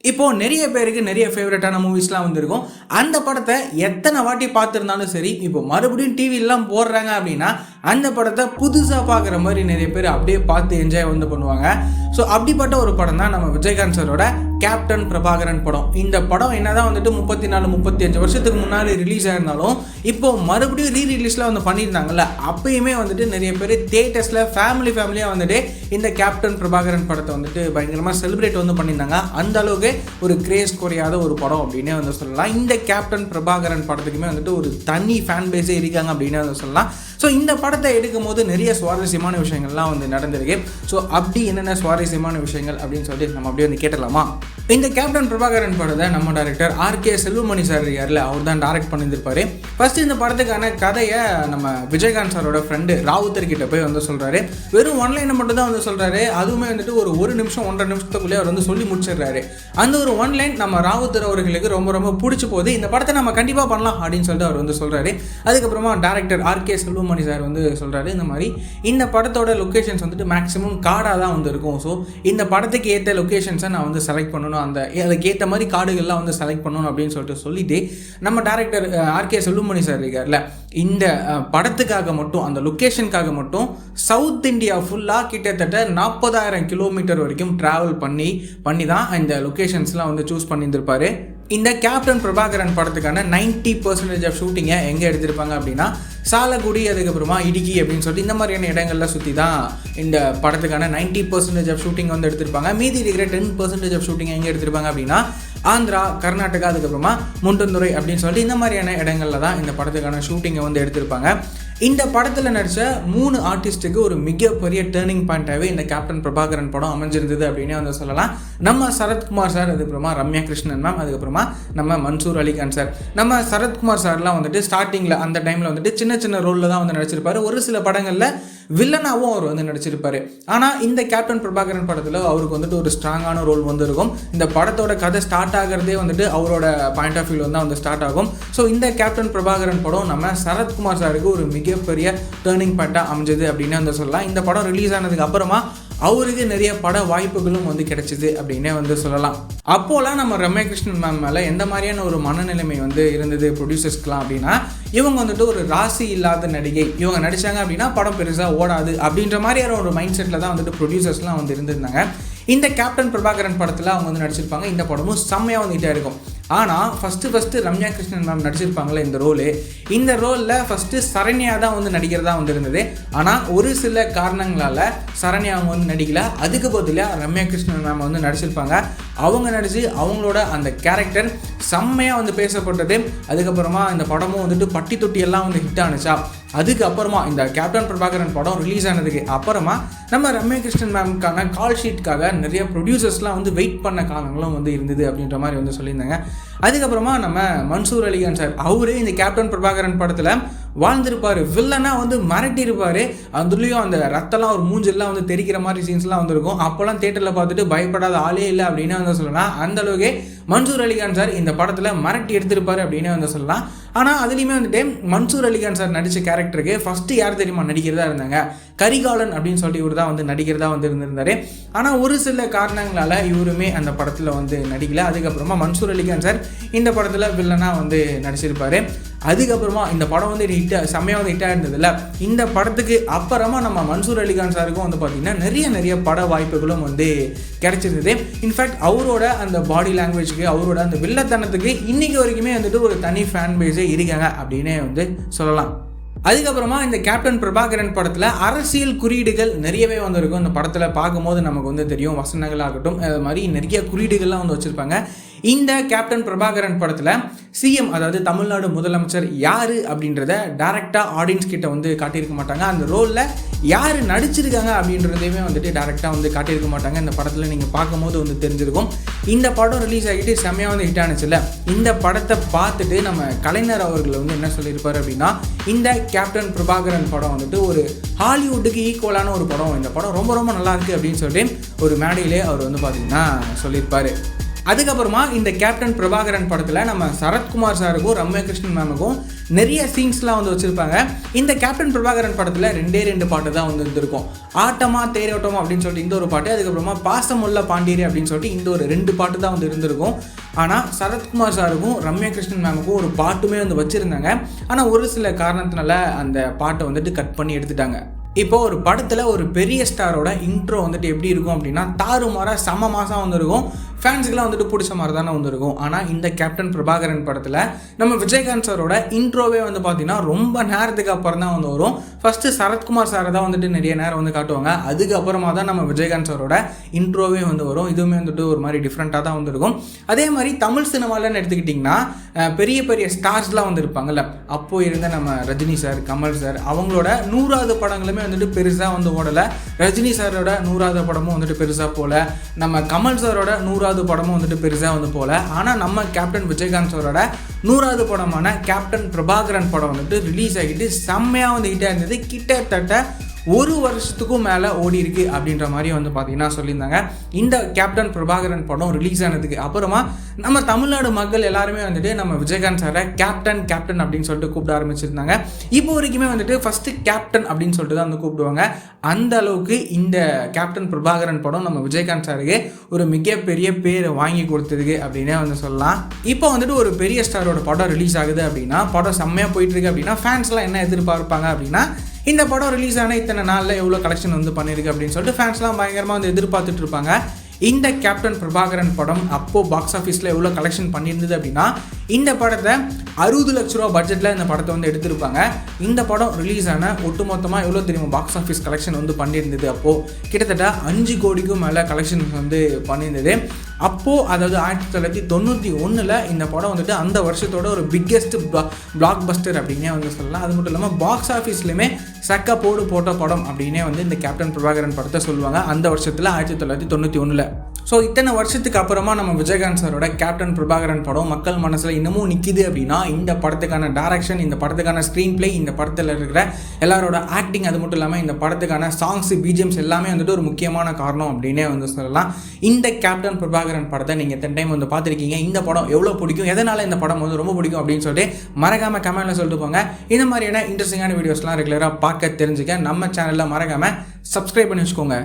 இப்போது நிறைய பேருக்கு நிறைய ஃபேவரட்டான மூவிஸ்லாம் வந்திருக்கும். அந்த படத்தை எத்தனை வாட்டி பார்த்துருந்தாலும் சரி, இப்போ மறுபடியும் டிவிலலாம் போடுறாங்க அப்படின்னா அந்த படத்தை புதுசாக பார்க்குற மாதிரி நிறைய பேர் அப்படியே பார்த்து என்ஜாய் பண்ணுவாங்க. ஸோ அப்படிப்பட்ட ஒரு படம் தான் நம்ம விஜயகாந்த் சாரோட கேப்டன் பிரபாகரன் படம். இந்த படம் என்ன தான் 34-35 வருஷத்துக்கு முன்னாடி ரிலீஸ் ஆயிருந்தாலும் இப்போது மறுபடியும் ரீரிலீஸில் பண்ணியிருந்தாங்கல்ல, அப்பயுமே நிறைய பேர் தியேட்டர்ஸில் ஃபேமிலியாக இந்த கேப்டன் பிரபாகரன் படத்தை பயங்கரமாக செலிப்ரேட் பண்ணியிருந்தாங்க. அந்த அளவுக்கு ஒரு கிரேஸ் குறையாத ஒரு படம் அப்படின்னே சொல்லலாம். இந்த கேப்டன் பிரபாகரன் படத்துக்குமே ஒரு தனி ஃபேன் பேஸே இருக்காங்க அப்படின்னே சொல்லலாம். ஸோ இந்த படத்தை எடுக்கும் போது நிறைய சுவாரஸ்யமான விஷயங்கள்லாம் நடந்திருக்கு. ஸோ அப்படி என்னென்ன சுவாரஸ்யமான விஷயங்கள் அப்படின்னு சொல்லிட்டு நம்ம அப்படியே கேட்டலாமா? இந்த கேப்டன் பிரபாகரன் படத்தை நம்ம டைரக்டர் ஆர்கே செல்வமணி சார் இருக்கார்ல, அவர் தான் டைரக்ட் பண்ணியிருப்பாரு. ஃபர்ஸ்ட் இந்த படத்துக்கான கதையை நம்ம விஜயகாந்த் சாரோட ஃப்ரெண்டு ராவுத்தர் கிட்ட போய் சொல்கிறாரு. வெறும் ஒன்லைனை மட்டும் தான் சொல்கிறாரு. அதுவுமே ஒரு நிமிஷம் 1.5 நிமிஷத்துக்குள்ளே அவர் சொல்லி முடிச்சிடுறாரு. அந்த ஒரு ஒன்லைன் நம்ம ராவுத்தர் அவர்களுக்கு ரொம்ப ரொம்ப பிடிச்சி போகுது. இந்த படத்தை நம்ம கண்டிப்பாக பண்ணலாம் அப்படின்னு சொல்லிட்டு அவர் சொல்கிறாரு. அதுக்கப்புறமா டைரக்டர் ஆர்கே செல்வமணி சார் சொல்கிறாரு, இந்த மாதிரி இந்த படத்தோட லொக்கேஷன்ஸ் மேக்ஸிமம் காடாக தான் இருக்கும். ஸோ இந்த படத்துக்கு ஏற்ற லொக்கேஷன்ஸை நான் செலக்ட் பண்ணணும், அதுக்கேற்ற மாதிரி காடுகள்லாம் செலக்ட் பண்ணணும் அப்படின்னு சொல்லிட்டு நம்ம டைரக்டர் ஆர்கே செல்வமணி சார் இருக்கார்ல, இந்த படத்துக்காக மட்டும் அந்த லொக்கேஷனுக்காக மட்டும் சவுத் இந்தியா ஃபுல்லாக கிட்டத்தட்ட 40,000 கிலோமீட்டர் வரைக்கும் ட்ராவல் பண்ணி தான் இந்த லொக்கேஷன்ஸ்லாம் சூஸ் பண்ணியிருந்திருப்பாரு. இந்த கேப்டன் பிரபாகரன் படத்துக்கான 90% ஆஃப் ஷூட்டிங்கை எங்கே எடுத்திருப்பாங்க அப்படின்னா சாலக்குடி, அதுக்கப்புறமா இடுக்கி அப்படின்னு சொல்லிட்டு இந்த மாதிரியான இடங்கள்லாம் சுற்றி தான் இந்த படத்துக்கான 90% ஆஃப் ஷூட்டிங் எடுத்திருப்பாங்க. மீதி இருக்கிற 10% ஆஃப் ஷூட்டிங் எங்கே எடுத்திருப்பாங்க அப்படின்னா ஆந்திரா, கர்நாடகா, அதுக்கப்புறமா முண்டந்துறை அப்படின்னு சொல்லிட்டு இந்த மாதிரியான இடங்களில் தான் இந்த படத்துக்கான ஷூட்டிங்கை எடுத்திருப்பாங்க. இந்த படத்தில் நடித்த 3 ஆர்டிஸ்ட்டுக்கு ஒரு மிகப்பெரிய டேர்னிங் பாயிண்ட்டாகவே இந்த கேப்டன் பிரபாகரன் படம் அமைஞ்சிருந்தது அப்படின்னு சொல்லலாம். நம்ம சரத்குமார் சார், அதுக்கப்புறமா ரம்யா கிருஷ்ணன் மேம், அதுக்கப்புறமா நம்ம மன்சூர் அலிகான் சார். நம்ம சரத்குமார் சார்லாம் ஸ்டார்டிங்கில் அந்த டைமில் சின்ன சின்ன ரோலில் தான் நடிச்சிருப்பாரு. ஒரு சில படங்களில் வில்லனாகவும் அவர் நடிச்சிருப்பாரு. ஆனால் இந்த கேப்டன் பிரபாகரன் படத்தில் அவருக்கு ஒரு ஸ்ட்ராங்கான ரோல் இருக்கும். இந்த படத்தோட கதை ஸ்டார்ட் ஆகிறதே அவரோட பாயிண்ட் ஆஃப் வியூவில் தான் ஸ்டார்ட் ஆகும். ஸோ இந்த கேப்டன் பிரபாகரன் படம் நம்ம சரத்குமார் சாருக்கு ஒரு மிகப்பெரிய டேர்னிங் பாயிண்ட்டாக அமைஞ்சது அப்படின்னு சொல்லலாம். இந்த படம் ரிலீஸ் ஆனதுக்கு அப்புறமா அவருக்கு நிறைய பட வாய்ப்புகளும் கிடைச்சிது அப்படின்னே சொல்லலாம். அப்போலாம் நம்ம ரம்யா கிருஷ்ணன் மேம் மேலே எந்த மாதிரியான ஒரு மனநிலைமை இருந்தது ப்ரொடியூசர்ஸ்க்குலாம் அப்படின்னா, இவங்க ஒரு ராசி இல்லாத நடிகை, இவங்க நடித்தாங்க அப்படின்னா படம் பெருசாக ஓடாது அப்படின்ற மாதிரியான ஒரு மைண்ட் செட்டில் தான் ப்ரொடியூசர்ஸ்லாம் இருந்திருந்தாங்க. இந்த கேப்டன் பிரபாகரன் படத்தில் அவங்க நடிச்சிருப்பாங்க. இந்த படமும் செம்மையாக வந்துகிட்டே இருக்கும். ஆனால் ஃபஸ்ட்டு ரம்யா கிருஷ்ணன் மேம் நடிச்சிருப்பாங்களே இந்த ரோலு, இந்த ரோலில் ஃபஸ்ட்டு சரண்யா தான் நடிக்கிறதா இருந்தது. ஆனால் ஒரு சில காரணங்களால் சரண்யா அவங்க நடிக்கல. அதுக்கு பதிலாக ரம்யா கிருஷ்ணன் மேம் நடிச்சிருப்பாங்க. அவங்க நடித்து அவங்களோட அந்த கேரக்டர் செம்மையாக பேசப்பட்டது. அதுக்கப்புறமா இந்த படமும் பட்டி தொட்டியெல்லாம் ஹிட் ஆனிச்சா. அதுக்கப்புறமா இந்த கேப்டன் பிரபாகரன் படம் ரிலீஸ் ஆனதுக்கு அப்புறமா நம்ம ரம்யா கிருஷ்ணன் மேம்க்கான கால் ஷீட்டுக்காக நிறைய ப்ரொடியூசர்ஸ்லாம் வெயிட் பண்ண காலங்களும் இருந்தது அப்படின்ற மாதிரி சொல்லியிருந்தாங்க. அதுக்கப்புறமா நம்ம மன்சூர் அலிகான் சார், அவரே இந்த கேப்டன் பிரபாகரன் படத்தில் வாழ்ந்திருப்பார். வில்லனாக மிரட்டியிருப்பார். அதுலேயும் அந்த ரத்தம்லாம் ஒரு மூஞ்செல்லாம் தெரிக்கிற மாதிரி சீன்ஸ்லாம் இருக்கும். அப்போல்லாம் தேட்டரில் பார்த்துட்டு பயப்படாத ஆளே இல்லை அப்படின்னு சொல்லலாம். அந்தளவுக்கு மன்சூர் அலிகான் சார் இந்த படத்தில் மிரட்டி எடுத்திருப்பார் அப்படின்னு சொல்லலாம். ஆனால் அதுலேயுமே மன்சூர் அலிகான் சார் நடித்த கேரக்டருக்கு ஃபஸ்ட்டு யார் தெரியுமா நடிக்கிறதா இருந்தாங்க? கரிகாலன் அப்படின்னு சொல்லிட்டு இவர் தான் நடிக்கிறதா இருந்திருந்தார். ஆனால் ஒரு சில காரணங்களால் இவருமே அந்த படத்தில் நடிக்கல. அதுக்கப்புறமா மன்சூர் அலிகான் சார் இந்த படத்தில் வில்லனாக நடிச்சிருப்பார். அதுக்கப்புறமா இந்த படம் செம்மையாக ஹிட்டாக இருந்ததில்ல. இந்த படத்துக்கு அப்புறமா நம்ம மன்சூர் அலிகான் சாருக்கும் பார்த்திங்கன்னா நிறைய பட வாய்ப்புகளும் கிடைச்சிருந்தது. இன்ஃபேக்ட் அவரோட அந்த பாடி லாங்குவேஜுக்கு, அவரோட அந்த வில்லத்தனத்துக்கு இன்றைக்கி வரைக்குமே ஒரு தனி ஃபேன் பேஸே இருக்காங்க அப்படின்னே சொல்லலாம். அதுக்கப்புறமா இந்த கேப்டன் பிரபாகரன் படத்தில் அரசியல் குறியீடுகள் நிறையவே இருக்கும். இந்த படத்தில் பார்க்கும்போது நமக்கு தெரியும். வசனங்களாகட்டும், அது மாதிரி நிறைய குறியீடுகள்லாம் வச்சுருப்பாங்க. இந்த கேப்டன் பிரபாகரன் படத்தில் சிஎம், அதாவது தமிழ்நாடு முதலமைச்சர் யார் அப்படின்றத டைரெக்டாக ஆடியன்ஸ் கிட்ட காட்டியிருக்க மாட்டாங்க. அந்த ரோலில் யார் நடிச்சிருக்காங்க அப்படின்றதையுமே டைரெக்டாக காட்டியிருக்க மாட்டாங்க. இந்த படத்தில் நீங்கள் பார்க்கும்போது தெரிஞ்சிருக்கும். இந்த படம் ரிலீஸ் ஆகிட்டு செம்மையாக ஹிட் ஆனிச்சுல. இந்த படத்தை பார்த்துட்டு நம்ம கலைஞர் அவர்கள் என்ன சொல்லியிருப்பார் அப்படின்னா, இந்த கேப்டன் பிரபாகரன் படம் ஒரு ஹாலிவுட்டுக்கு ஈக்குவலான ஒரு படம், இந்த படம் ரொம்ப ரொம்ப நல்லா இருக்குது அப்படின்னு சொல்லிட்டு ஒரு மேடையிலே அவர் பார்த்திங்கன்னா சொல்லியிருப்பார். அதுக்கப்புறமா இந்த கேப்டன் பிரபாகரன் படத்தில் நம்ம சரத்குமார் சாருக்கும் ரம்யா கிருஷ்ணன் மேமுக்கும் நிறைய சீன்ஸ்லாம் வந்து வச்சுருப்பாங்க. இந்த கேப்டன் பிரபாகரன் படத்தில் 2 பாட்டு தான் வந்து இருந்திருக்கும். ஆட்டமா தேரோட்டமா அப்படின்னு சொல்லிட்டு இந்த ஒரு பாட்டு, அதுக்கப்புறமா பாசமுள்ள பாண்டியரி அப்படின்னு சொல்லிட்டு இந்த ஒரு 2 பாட்டு தான் வந்து இருந்திருக்கும். ஆனால் சரத்குமார் சாருக்கும் ரம்யா கிருஷ்ணன் மேமுக்கும் ஒரு பாட்டுமே வந்து வச்சுருந்தாங்க. ஆனால் ஒரு சில காரணத்தினால அந்த பாட்டை வந்துட்டு கட் பண்ணி எடுத்துட்டாங்க. இப்போ ஒரு படத்தில் ஒரு பெரிய ஸ்டாரோட இன்ட்ரோ வந்துட்டு எப்படி இருக்கும் அப்படின்னா தாறுமாறாக செம மாதம் வந்துருக்கும். ஃபேன்ஸுக்கெலாம் வந்துட்டு பிடிச்ச மாதிரி தானே வந்துருக்கும். ஆனால் இந்த கேப்டன் பிரபாகரன் படத்தில் நம்ம விஜயகாந்த் சாரோட இன்ட்ரோவே வந்து பார்த்திங்கன்னா ரொம்ப நேரத்துக்கு அப்புறம் தான் வந்து வரும். ஃபஸ்ட்டு சரத்குமார் சாரை தான் வந்துட்டு நிறைய நேரம் வந்து காட்டுவாங்க. அதுக்கப்புறமா தான் நம்ம விஜயகாந்த் சாரோட இன்ட்ரோவே வந்து வரும். இதுவுமே வந்துட்டு ஒரு மாதிரி டிஃப்ரெண்ட்டாக தான் வந்துருக்கும். அதே மாதிரி தமிழ் சினிமாலன்னு எடுத்துக்கிட்டிங்கன்னா பெரிய பெரிய ஸ்டார்ஸ்லாம் வந்து இருப்பாங்கல்ல, அப்போது இருந்த நம்ம ரஜினி சார், கமல் சார் அவங்களோட 100வது படங்களுமே வந்துட்டு பெருசாக வந்து ஓடலை. ரஜினி சாரோட 100வது படமும் வந்துட்டு பெருசாக போகல. நம்ம கமல் சாரோட 100வது படமும் வந்துட்டு பெருசாக வந்து போகல. ஆனால் நம்ம கேப்டன் விஜயகாந்த் சாரோட 100வது படமான கேப்டன் பிரபாகரன் படம் வந்துட்டு ரிலீஸ் ஆகிட்டு செம்மையாக வந்து ஹிட்டாக இருந்தது. கிட்டத்தட்ட 1 வருஷத்துக்கும் மேலே ஓடி இருக்கு அப்படின்ற மாதிரி வந்து பார்த்தீங்கன்னா சொல்லியிருந்தாங்க. இந்த கேப்டன் பிரபாகரன் படம் ரிலீஸ் ஆனதுக்கு அப்புறமா நம்ம தமிழ்நாடு மக்கள் எல்லாருமே வந்துட்டு நம்ம விஜயகாந்த் சாரை கேப்டன் கேப்டன் அப்படின்னு சொல்லிட்டு கூப்பிட ஆரம்பிச்சிருந்தாங்க. இப்போ வரைக்குமே வந்துட்டு ஃபஸ்ட்டு கேப்டன் அப்படின்னு சொல்லிட்டு தான் வந்து கூப்பிடுவாங்க. அந்த அளவுக்கு இந்த கேப்டன் பிரபாகரன் படம் நம்ம விஜயகாந்த் சாருக்கு ஒரு மிகப்பெரிய பேர் வாங்கி கொடுத்ததுக்கு அப்படின்னே வந்து சொல்லலாம். இப்போ வந்துட்டு ஒரு பெரிய ஸ்டாரோட படம் ரிலீஸ் ஆகுது அப்படின்னா, படம் செம்மையாக போயிட்டு இருக்கு அப்படின்னா ஃபேன்ஸ்லாம் என்ன எதிர்பார்ப்பாங்க அப்படின்னா, இந்த படம் ரிலீஸ் ஆன இத்தனை நாளில் எவ்வளோ கலெக்ஷன் வந்து பண்ணியிருக்கு அப்படின்னு சொல்லிட்டு ஃபேன்ஸ்லாம் பயங்கரமாக வந்து எதிர்பார்த்துட்டு இருப்பாங்க. இந்த கேப்டன் பிரபாகரன் படம் அப்போது பாக்ஸ் ஆஃபீஸில் எவ்வளோ கலெக்ஷன் பண்ணியிருந்தது அப்படின்னா, இந்த படத்தை 60 லட்ச ரூபா பட்ஜெட்டில் இந்த படத்தை வந்து எடுத்திருப்பாங்க. இந்த படம் ரிலீஸ் ஆன ஒட்டுமொத்தமாக எவ்வளோ தெரியுமா பாக்ஸ் ஆஃபீஸ் கலெக்ஷன் வந்து பண்ணியிருந்தது? அப்போது கிட்டத்தட்ட 5 கோடிக்கும் மேலே கலெக்ஷன் வந்து பண்ணியிருந்தது. அப்போது அதாவது 1991 இந்த படம் வந்துட்டு அந்த வருஷத்தோட ஒரு பிக்கெஸ்ட் பிளாக் பஸ்டர் அப்படின்னே வந்து சொல்லலாம். அது மட்டும் இல்லாமல் பாக்ஸ் ஆஃபீஸ்லையுமே சக்க போட்ட படம் அப்படின்னே வந்து இந்த கேப்டன் பிரபாகரன் படத்தை சொல்லுவாங்க அந்த வருஷத்தில் 1991. ஸோ இத்தனை வருஷத்துக்கு அப்புறமா நம்ம விஜயகாந்த் சாரோட கேப்டன் பிரபாகரன் படம் மக்கள் மனசில் இன்னமும் நிற்கிது அப்படின்னா, இந்த படத்துக்கான டைரக்ஷன், இந்த படத்துக்கான ஸ்க்ரீன் பிளே, இந்த படத்தில் இருக்கிற எல்லாரோட ஆக்டிங், அது மட்டும் இல்லாமல் இந்த படத்துக்கான சாங்ஸ், பிஜிஎம்ஸ் எல்லாமே வந்துட்டு ஒரு முக்கியமான காரணம் அப்படின்னே வந்து சொல்லலாம். இந்த கேப்டன் பிரபாகரன் படத்தை நீங்கள் எத்தனை டைம் வந்து பார்த்துருக்கீங்க? இந்த படம் எவ்வளோ பிடிக்கும், எதனால் இந்த படம் வந்து ரொம்ப பிடிக்கும் அப்படின்னு சொல்லிட்டு மறக்காமல் கமெண்ட்டில் சொல்லிட்டு போங்க. இந்த மாதிரியான இன்ட்ரெஸ்டிங்கான வீடியோஸ்லாம் ரெகுலராக பார்க்க தெரிஞ்சுக்க நம்ம சேனலில் மறக்காமல் சப்ஸ்கிரைப் பண்ணி வச்சுக்கோங்க.